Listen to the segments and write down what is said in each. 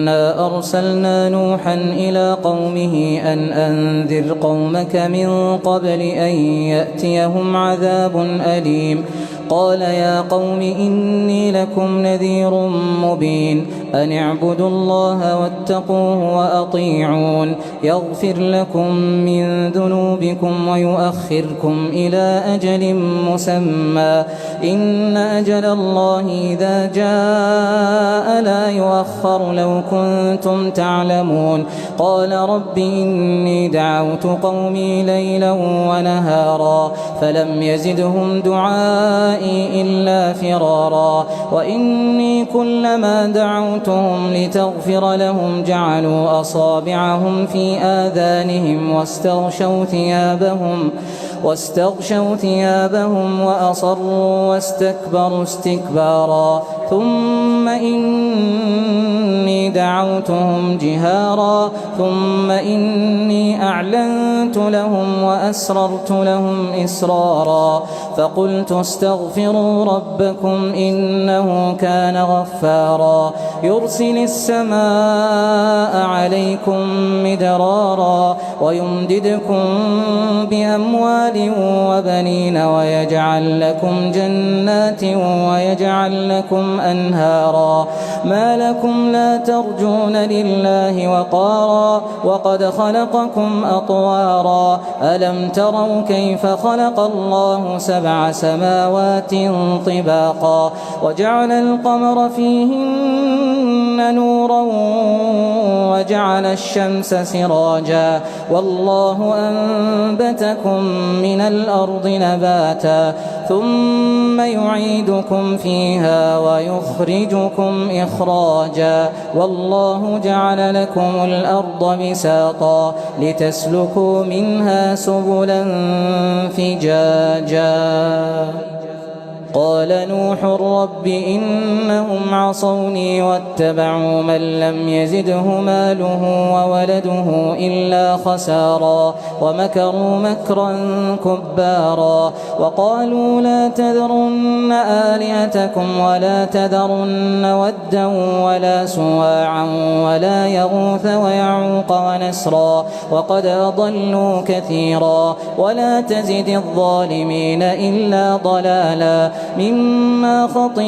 إنا أرسلنا نوحا إلى قومه أن أنذر قومك من قبل أن يأتيهم عذاب أليم. قال يا قوم إني لكم نذير مبين أن اعبدوا الله واتقوه وأطيعون يغفر لكم من ذنوبكم ويؤخركم إلى أجل مسمى إن أجل الله إذا جاء لا يؤخر لو كنتم تعلمون. قال رب إني دعوت قومي ليلا ونهارا فلم يزدهم دعائي إلا فرارا وإني كلما دعوتهم لتغفر لهم جعلوا أصابعهم في آذانهم واستغشوا ثيابهم وأصروا واستكبروا استكبارا ثم إني دعوتهم جهارا ثم إني أعلنت لهم وأسررت لهم إسرارا فقلت استغفروا ربكم إنه كان غفارا يرسل السماء عليكم مدرارا ويمددكم بأموال وبنين ويجعل لكم جنات ويجعل لكم أنهارا ما لكم لا ترجون لله وقارا وقد خلقكم أطوارا ألم تروا كيف خلق الله 7 سماوات طباقا وجعل القمر فيهن نورا وجعل الشمس سراجا والله أنبتكم من الأرض نباتا ثم يعيدكم فيها ويخرجكم إخراجا والله جعل لكم الأرض بساطا لتسلكوا منها سبلا فجاجا. قال نوح رب إنهم عصوني واتبعوا من لم يزده ماله وولده إلا خسارا ومكروا مكرا كبارا وقالوا لا تذرن آلهتكم ولا تذرن ودا ولا سواعا ولا يغوث ويعوق ونسرا وقد أضلوا كثيرا ولا تزد الظالمين إلا ضلالا مما خطيئاتهم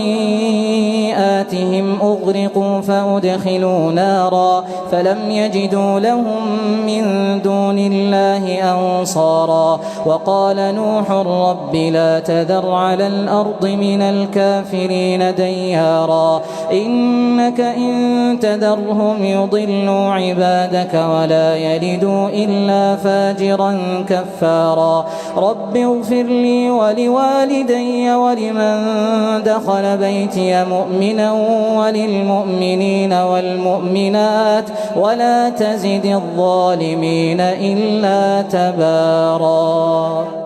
أغرقوا فأدخلوا نارا فلم يجدوا لهم من دون الله أنصارا وقال نوح رب لا تذر على الأرض من الكافرين ديارا إنك إن تذرهم يضلوا عبادك ولا يلدوا إلا فاجرا كفارا رب اغفر لي ولوالدي ولمن دخل بيتي مؤمنا وللمؤمنين والمؤمنات ولا تزد الظالمين إلا تبارا.